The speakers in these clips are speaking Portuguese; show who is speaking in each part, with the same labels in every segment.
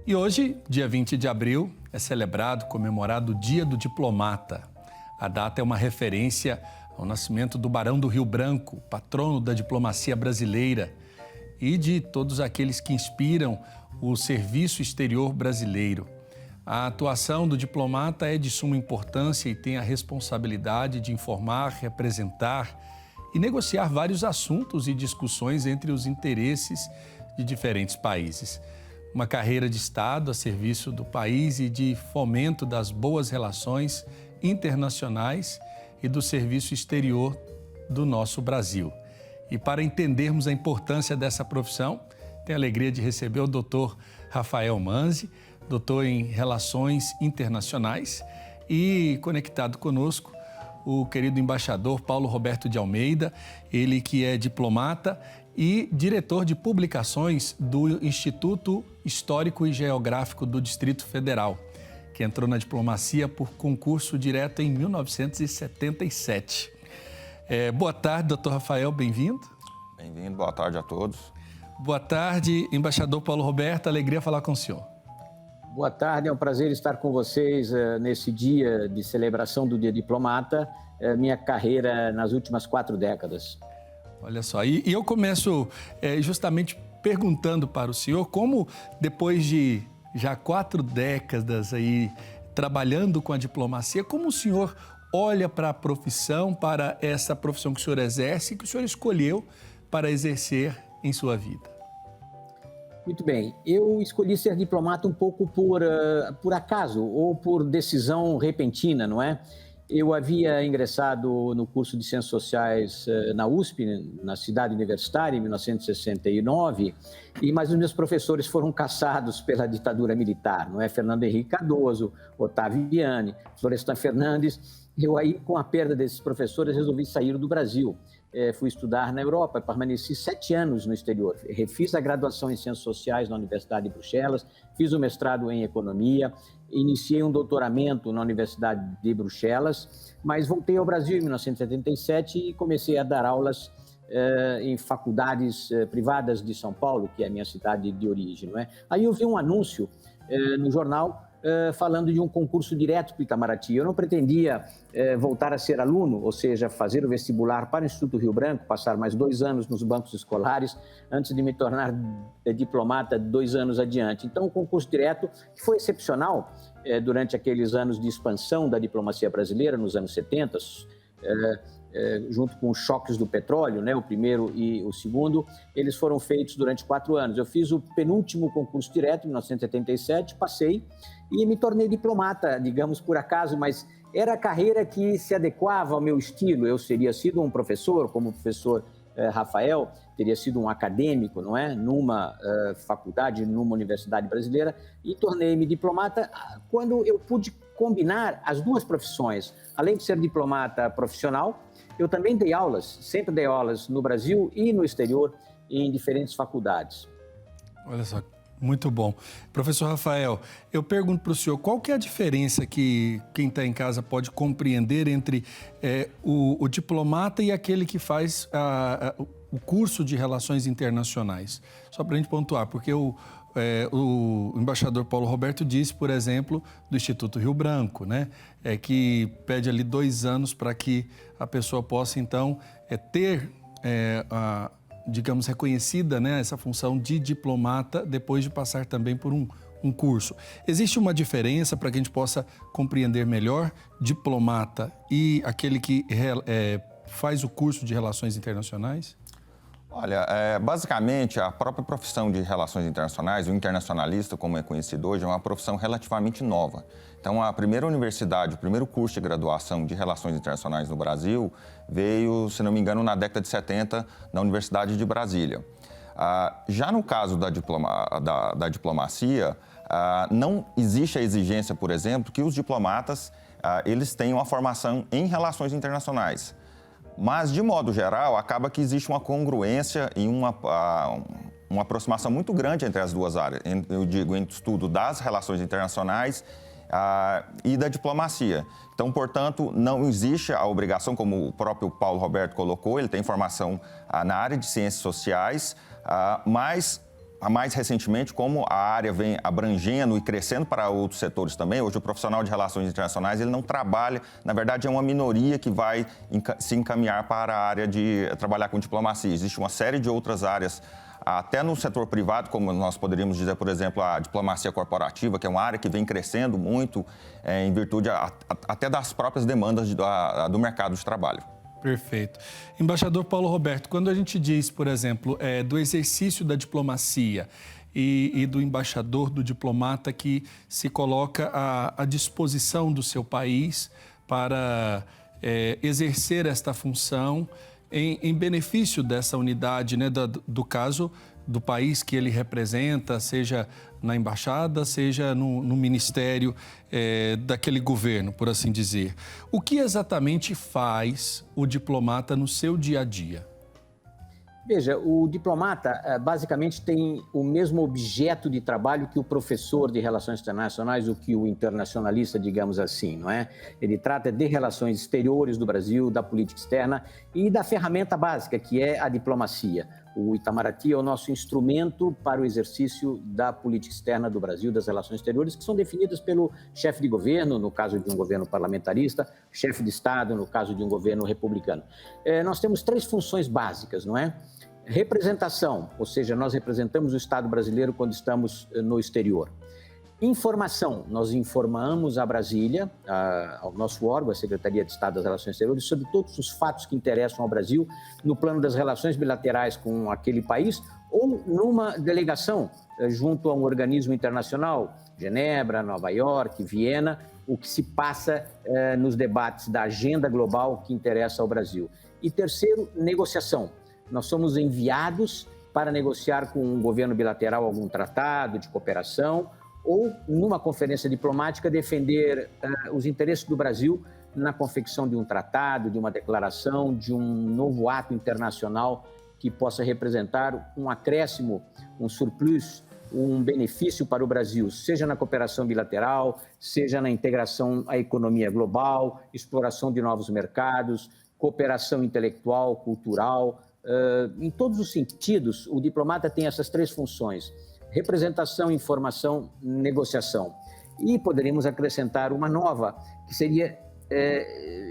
Speaker 1: E hoje, dia 20 de abril, é celebrado, comemorado o Dia do Diplomata. A data é uma referência ao nascimento do Barão do Rio Branco, patrono da diplomacia brasileira, e de todos aqueles que inspiram o serviço exterior brasileiro. A atuação do diplomata é de suma importância e tem a responsabilidade de informar, representar e negociar vários assuntos e discussões entre os interesses de diferentes países. Uma carreira de Estado a serviço do país e de fomento das boas relações internacionais e do serviço exterior do nosso Brasil. E para entendermos a importância dessa profissão, tenho a alegria de receber o Dr. Rafael Manzi, doutor em Relações Internacionais, e conectado conosco o querido embaixador Paulo Roberto de Almeida, ele que é diplomata e diretor de publicações do Instituto Histórico e Geográfico do Distrito Federal, que entrou na diplomacia por concurso direto em 1977. Boa tarde, doutor Rafael, bem-vindo.
Speaker 2: Bem-vindo, boa tarde a todos.
Speaker 1: Boa tarde, embaixador Paulo Roberto, alegria falar com o senhor.
Speaker 3: Boa tarde, é um prazer estar com vocês nesse dia de celebração do Dia Diplomata, minha carreira nas últimas 4 décadas.
Speaker 1: Olha só, e eu começo justamente perguntando para o senhor como, depois de já 4 décadas aí trabalhando com a diplomacia, como o senhor olha para a profissão, para essa profissão que o senhor exerce, que o senhor escolheu para exercer em sua vida?
Speaker 3: Muito bem, eu escolhi ser diplomata um pouco por acaso ou por decisão repentina, não é? Eu havia ingressado no curso de Ciências Sociais na USP, na cidade universitária, em 1969, mas os meus professores foram caçados pela ditadura militar, não é? Fernando Henrique Cardoso, Otávio Viane, Florestan Fernandes. Eu aí, com a perda desses professores, resolvi sair do Brasil. Fui estudar na Europa, permaneci 7 anos no exterior. Fiz a graduação em Ciências Sociais na Universidade de Bruxelas, fiz o mestrado em Economia, iniciei um doutoramento na Universidade de Bruxelas, mas voltei ao Brasil em 1977 e comecei a dar aulas em faculdades privadas de São Paulo, que é a minha cidade de origem, não é? Aí eu vi um anúncio no jornal falando de um concurso direto para o Itamaraty. Eu não pretendia voltar a ser aluno, ou seja, fazer o vestibular para o Instituto Rio Branco, passar mais 2 anos nos bancos escolares, antes de me tornar diplomata 2 anos adiante. Então, o concurso direto, que foi excepcional durante aqueles anos de expansão da diplomacia brasileira, nos anos 70, junto com os choques do petróleo, né, o primeiro e o segundo, eles foram feitos durante 4 anos. Eu fiz o penúltimo concurso direto, em 1977, passei e me tornei diplomata, digamos por acaso, mas era a carreira que se adequava ao meu estilo. Eu teria sido um professor, como o professor Rafael, teria sido um acadêmico, não é? Numa faculdade, numa universidade brasileira, e tornei-me diplomata quando eu pude combinar as 2 profissões. Além de ser diplomata profissional, eu também dei aulas, sempre dei aulas no Brasil e no exterior, em diferentes faculdades.
Speaker 1: Olha só, muito bom. Professor Rafael, eu pergunto para o senhor, qual que é a diferença que quem está em casa pode compreender entre o diplomata e aquele que faz o curso de Relações Internacionais? Só para a gente pontuar, porque o embaixador Paulo Roberto disse, por exemplo, do Instituto Rio Branco, né? Que pede ali 2 anos para que a pessoa possa, então, ter, digamos, reconhecida, né, essa função de diplomata depois de passar também por um curso. Existe uma diferença para que a gente possa compreender melhor diplomata e aquele que faz o curso de Relações Internacionais?
Speaker 2: Olha, basicamente, a própria profissão de Relações Internacionais, o internacionalista, como é conhecido hoje, é uma profissão relativamente nova. Então, a primeira universidade, o primeiro curso de graduação de Relações Internacionais no Brasil veio, se não me engano, na década de 70, na Universidade de Brasília. Já no caso da diplomacia, não existe a exigência, por exemplo, que os diplomatas eles tenham a formação em Relações Internacionais. Mas, de modo geral, acaba que existe uma congruência e uma aproximação muito grande entre as 2 áreas. Eu digo, entre o estudo das relações internacionais e da diplomacia. Então, portanto, não existe a obrigação, como o próprio Paulo Roberto colocou, ele tem formação na área de ciências sociais, mas mais recentemente, como a área vem abrangendo e crescendo para outros setores também, hoje o profissional de relações internacionais ele não trabalha, na verdade é uma minoria que vai se encaminhar para a área de trabalhar com diplomacia. Existe uma série de outras áreas, até no setor privado, como nós poderíamos dizer, por exemplo, a diplomacia corporativa, que é uma área que vem crescendo muito em virtude até das próprias demandas do mercado de trabalho.
Speaker 1: Perfeito. Embaixador Paulo Roberto, quando a gente diz, por exemplo, do exercício da diplomacia e do embaixador, do diplomata que se coloca à disposição do seu país para exercer esta função em benefício dessa unidade, né, do caso do país que ele representa, seja na embaixada, seja no ministério daquele governo, por assim dizer. O que exatamente faz o diplomata no seu dia a dia?
Speaker 3: Veja, o diplomata basicamente tem o mesmo objeto de trabalho que o professor de relações internacionais, ou que o internacionalista, digamos assim, não é? Ele trata de relações exteriores do Brasil, da política externa e da ferramenta básica, que é a diplomacia. O Itamaraty é o nosso instrumento para o exercício da política externa do Brasil, das relações exteriores, que são definidas pelo chefe de governo, no caso de um governo parlamentarista, chefe de Estado, no caso de um governo republicano. Nós temos 3 funções básicas, não é? Representação, ou seja, nós representamos o Estado brasileiro quando estamos no exterior. Informação, nós informamos a Brasília, ao nosso órgão, a Secretaria de Estado das Relações Exteriores, sobre todos os fatos que interessam ao Brasil no plano das relações bilaterais com aquele país ou numa delegação junto a um organismo internacional, Genebra, Nova York, Viena, o que se passa nos debates da agenda global que interessa ao Brasil. E terceiro, negociação. Nós somos enviados para negociar com um governo bilateral algum tratado de cooperação ou, numa conferência diplomática, defender os interesses do Brasil na confecção de um tratado, de uma declaração, de um novo ato internacional que possa representar um acréscimo, um surplus, um benefício para o Brasil, seja na cooperação bilateral, seja na integração à economia global, exploração de novos mercados, cooperação intelectual, cultural. Em todos os sentidos, o diplomata tem essas 3 funções: representação, informação, negociação. E poderíamos acrescentar uma nova, que seria,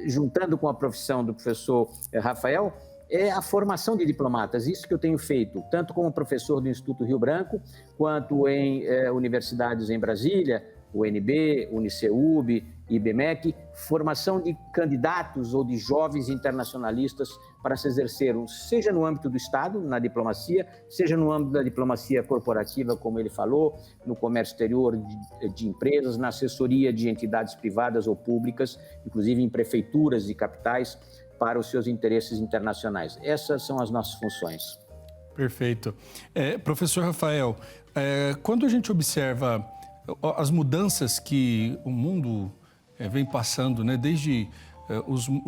Speaker 3: juntando com a profissão do professor Rafael, é a formação de diplomatas. Isso que eu tenho feito, tanto como professor do Instituto Rio Branco, quanto em universidades em Brasília, UNB, Uniceub, IBMEC, formação de candidatos ou de jovens internacionalistas para se exercerem, seja no âmbito do Estado, na diplomacia, seja no âmbito da diplomacia corporativa, como ele falou, no comércio exterior de empresas, na assessoria de entidades privadas ou públicas, inclusive em prefeituras e capitais, para os seus interesses internacionais. Essas são as nossas funções.
Speaker 1: Perfeito. Professor Rafael, quando a gente observa as mudanças que o mundo vem passando, né, desde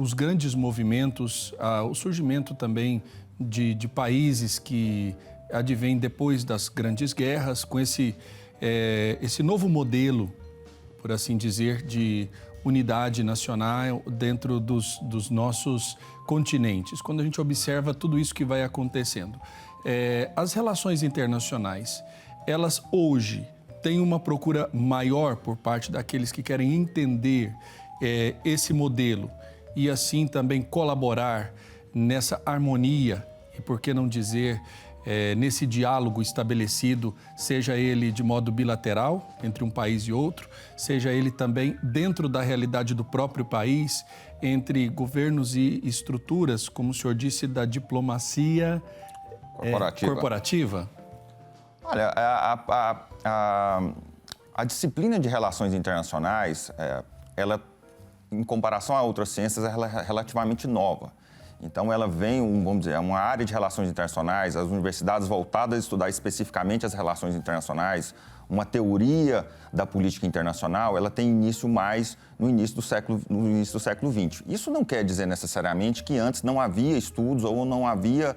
Speaker 1: os grandes movimentos, o surgimento também de países que advêm depois das grandes guerras, com esse novo modelo, por assim dizer, de unidade nacional dentro dos nossos continentes. Quando a gente observa tudo isso que vai acontecendo, as relações internacionais, elas hoje têm uma procura maior por parte daqueles que querem entender esse modelo e assim também colaborar nessa harmonia e, por que não dizer, nesse diálogo estabelecido, seja ele de modo bilateral entre um país e outro, seja ele também dentro da realidade do próprio país, entre governos e estruturas, como o senhor disse, da diplomacia corporativa?
Speaker 2: Olha, a disciplina de relações internacionais, ela, em comparação a outras ciências, ela é relativamente nova. Então, ela vem, vamos dizer, uma área de relações internacionais, as universidades voltadas a estudar especificamente as relações internacionais, uma teoria da política internacional, ela tem início mais no início do século XX. Isso não quer dizer necessariamente que antes não havia estudos ou não havia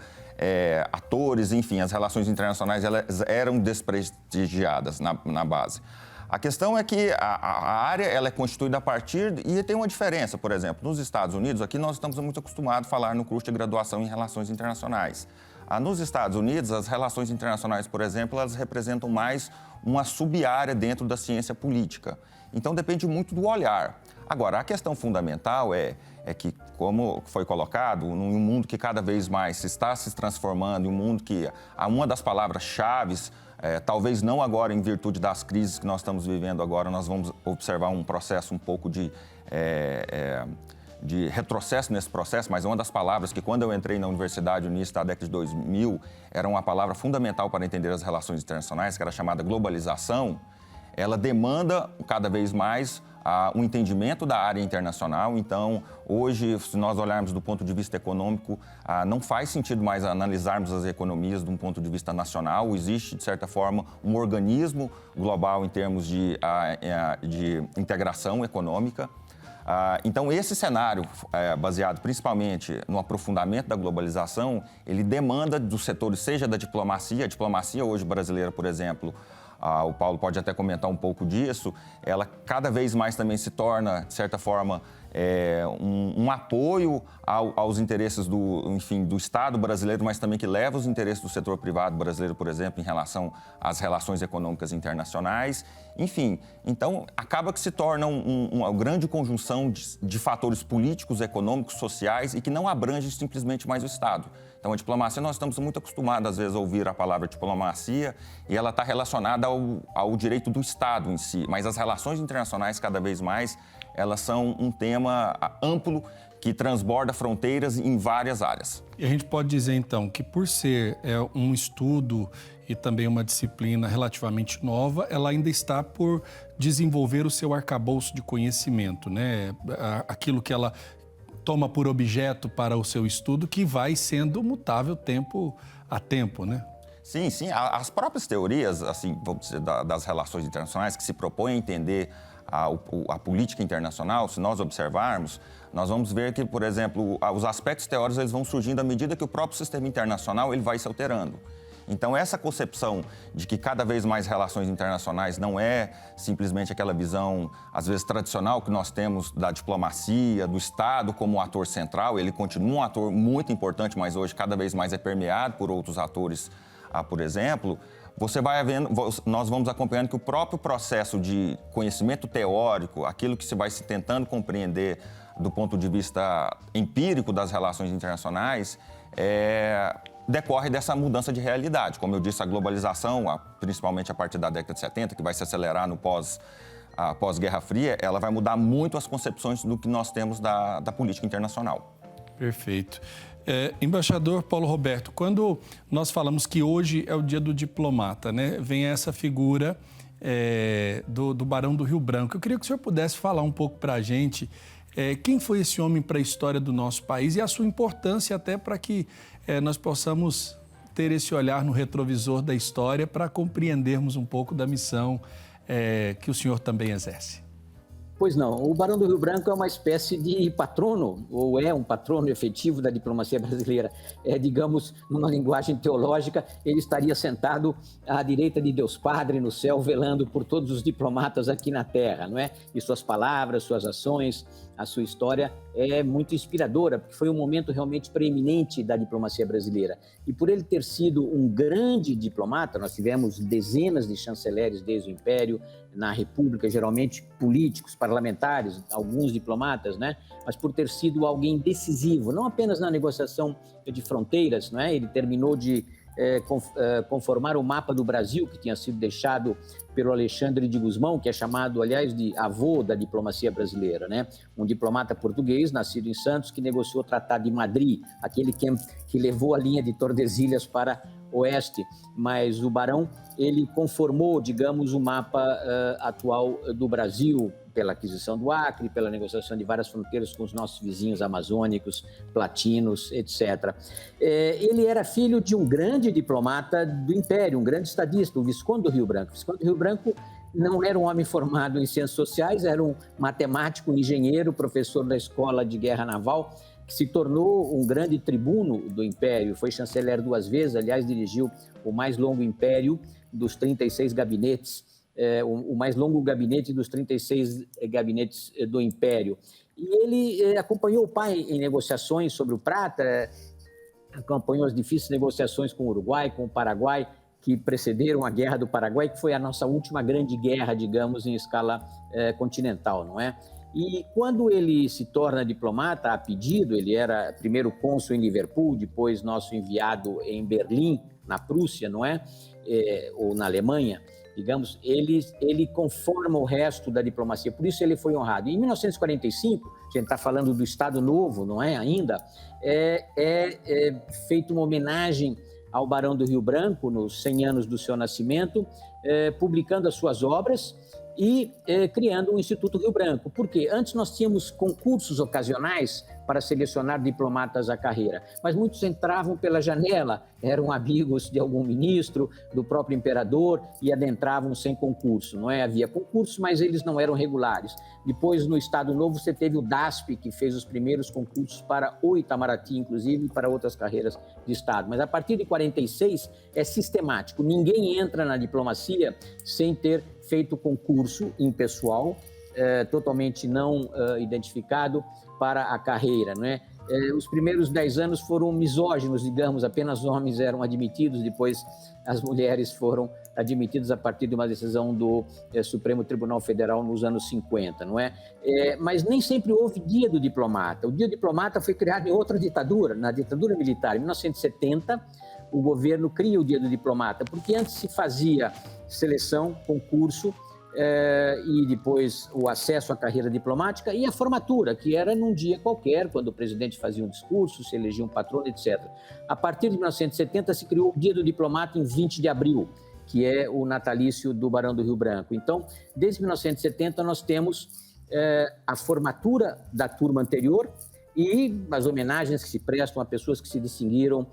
Speaker 2: atores, enfim, as relações internacionais elas eram desprestigiadas na base. A questão é que a área ela é constituída a partir... E tem uma diferença, por exemplo, nos Estados Unidos, aqui nós estamos muito acostumados a falar no curso de graduação em Relações Internacionais. Nos Estados Unidos, as relações internacionais, por exemplo, elas representam mais uma sub-área dentro da ciência política. Então, depende muito do olhar. Agora, a questão fundamental é que, como foi colocado, num mundo que cada vez mais está se transformando, em um mundo que uma das palavras-chave, talvez não agora em virtude das crises que nós estamos vivendo agora, nós vamos observar um processo um pouco de retrocesso nesse processo, mas uma das palavras que, quando eu entrei na universidade no início da década de 2000, era uma palavra fundamental para entender as relações internacionais, que era chamada globalização, ela demanda cada vez mais um entendimento da área internacional. Então, hoje, se nós olharmos do ponto de vista econômico, não faz sentido mais analisarmos as economias de um ponto de vista nacional. Existe, de certa forma, um organismo global em termos de integração econômica. Então, esse cenário, baseado principalmente no aprofundamento da globalização, ele demanda dos setores, seja da diplomacia, a diplomacia hoje brasileira, por exemplo, o Paulo pode até comentar um pouco disso, ela cada vez mais também se torna, de certa forma, um apoio aos interesses do Estado brasileiro, mas também que leva os interesses do setor privado brasileiro, por exemplo, em relação às relações econômicas internacionais. Enfim, então acaba que se torna uma grande conjunção de fatores políticos, econômicos, sociais e que não abrange simplesmente mais o Estado. Então, a diplomacia, nós estamos muito acostumados, às vezes, a ouvir a palavra diplomacia e ela está relacionada ao direito do Estado em si. Mas as relações internacionais, cada vez mais, elas são um tema amplo que transborda fronteiras em várias áreas.
Speaker 1: E a gente pode dizer, então, que por ser um estudo e também uma disciplina relativamente nova, ela ainda está por desenvolver o seu arcabouço de conhecimento, né? Aquilo que ela toma por objeto para o seu estudo, que vai sendo mutável tempo a tempo, né?
Speaker 2: Sim, sim. As próprias teorias, assim, vamos dizer, das relações internacionais, que se propõem a entender a política internacional, se nós observarmos, nós vamos ver que, por exemplo, os aspectos teóricos eles vão surgindo à medida que o próprio sistema internacional ele vai se alterando. Então, essa concepção de que cada vez mais relações internacionais não é simplesmente aquela visão, às vezes, tradicional que nós temos da diplomacia, do Estado como um ator central, ele continua um ator muito importante, mas hoje cada vez mais é permeado por outros atores, por exemplo, você vai vendo, nós vamos acompanhando que o próprio processo de conhecimento teórico, aquilo que se vai se tentando compreender do ponto de vista empírico das relações internacionais, decorre dessa mudança de realidade. Como eu disse, a globalização, principalmente a partir da década de 70, que vai se acelerar no pós-Guerra Fria, ela vai mudar muito as concepções do que nós temos da política internacional.
Speaker 1: Perfeito. Embaixador Paulo Roberto, quando nós falamos que hoje é o dia do diplomata, né, vem essa figura do Barão do Rio Branco. Eu queria que o senhor pudesse falar um pouco para a gente quem foi esse homem para a história do nosso país e a sua importância até para que nós possamos ter esse olhar no retrovisor da história para compreendermos um pouco da missão que o senhor também exerce.
Speaker 3: Pois não, o Barão do Rio Branco é uma espécie de patrono, ou é um patrono efetivo da diplomacia brasileira. Digamos, numa linguagem teológica, ele estaria sentado à direita de Deus Padre no céu, velando por todos os diplomatas aqui na Terra, não é? E suas palavras, suas ações, a sua história é muito inspiradora, porque foi um momento realmente preeminente da diplomacia brasileira. E por ele ter sido um grande diplomata, nós tivemos dezenas de chanceleres desde o Império, na República, geralmente políticos, parlamentares, alguns diplomatas, né? Mas por ter sido alguém decisivo, não apenas na negociação de fronteiras, não é? Ele terminou de conformar o mapa do Brasil, que tinha sido deixado pelo Alexandre de Gusmão, que é chamado, aliás, de avô da diplomacia brasileira, né? Um diplomata português, nascido em Santos, que negociou o Tratado de Madrid, aquele que levou a linha de Tordesilhas para oeste, mas o Barão, ele conformou, digamos, o mapa atual do Brasil, pela aquisição do Acre, pela negociação de várias fronteiras com os nossos vizinhos amazônicos, platinos, etc. Ele era filho de um grande diplomata do Império, um grande estadista, o Visconde do Rio Branco. O Visconde do Rio Branco não era um homem formado em ciências sociais, era um matemático, um engenheiro, professor da Escola de Guerra Naval, que se tornou um grande tribuno do Império, foi chanceler 2 vezes, aliás, dirigiu o mais longo império dos 36 gabinetes, o mais longo gabinete dos 36 gabinetes do Império. E ele acompanhou o pai em negociações sobre o prata, acompanhou as difíceis negociações com o Uruguai, com o Paraguai, que precederam a Guerra do Paraguai, que foi a nossa última grande guerra, digamos, em escala continental, não é? E quando ele se torna diplomata a pedido, ele era primeiro cônsul em Liverpool, depois nosso enviado em Berlim, na Prússia, não é? Ou na Alemanha, digamos, ele conforma o resto da diplomacia, por isso ele foi honrado. Em 1945, a gente está falando do Estado Novo, não é ainda, feita uma homenagem ao Barão do Rio Branco, nos 100 anos do seu nascimento, publicando as suas obras e criando o Instituto Rio Branco. Por quê? Antes nós tínhamos concursos ocasionais para selecionar diplomatas à carreira, mas muitos entravam pela janela, eram amigos de algum ministro, do próprio imperador e adentravam sem concurso, não é? Havia concurso, mas eles não eram regulares. Depois, no Estado Novo, você teve o DASP, que fez os primeiros concursos para o Itamaraty, inclusive, e para outras carreiras de Estado. Mas a partir de 46 é sistemático, ninguém entra na diplomacia sem ter feito concurso impessoal, totalmente não identificado para a carreira, não é? Os primeiros 10 anos foram misóginos, digamos, apenas homens eram admitidos, depois as mulheres foram admitidas a partir de uma decisão do Supremo Tribunal Federal nos anos 50, não é? Mas nem sempre houve Dia do Diplomata. O Dia do Diplomata foi criado em outra ditadura, na ditadura militar. Em 1970, o governo cria o Dia do Diplomata, porque antes se fazia seleção, concurso, e depois o acesso à carreira diplomática e a formatura, que era num dia qualquer, quando o presidente fazia um discurso, se elegia um patrono, etc. A partir de 1970 se criou o Dia do Diplomata em 20 de abril, que é o natalício do Barão do Rio Branco. Então, desde 1970 nós temos a formatura da turma anterior e as homenagens que se prestam a pessoas que se distinguiram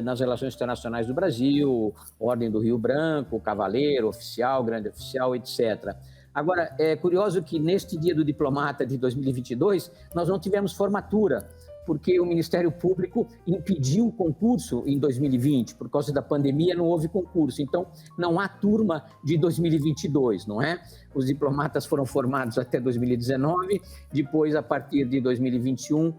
Speaker 3: nas relações internacionais do Brasil, Ordem do Rio Branco, Cavaleiro, Oficial, Grande Oficial, etc. Agora, é curioso que neste Dia do Diplomata de 2022, nós não tivemos formatura, porque o Ministério Público impediu o concurso em 2020, por causa da pandemia não houve concurso, então não há turma de 2022, não é? Os diplomatas foram formados até 2019, depois a partir de 2021,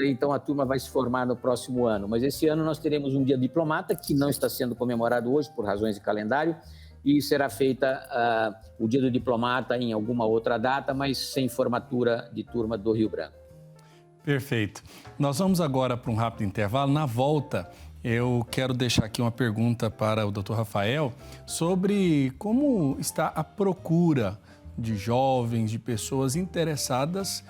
Speaker 3: então a turma vai se formar no próximo ano, mas esse ano nós teremos um Dia Diplomata que não está sendo comemorado hoje por razões de calendário e será feita o Dia do Diplomata em alguma outra data, mas sem formatura de turma do Rio Branco.
Speaker 1: Perfeito. Nós vamos agora para um rápido intervalo. Na volta, eu quero deixar aqui uma pergunta para o Dr. Rafael sobre como está a procura de jovens, de pessoas interessadas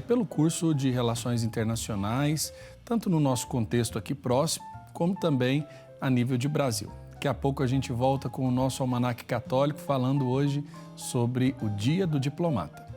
Speaker 1: pelo curso de Relações Internacionais, tanto no nosso contexto aqui próximo, como também a nível de Brasil. Daqui a pouco a gente volta com o nosso Almanaque Católico, falando hoje sobre o Dia do Diplomata.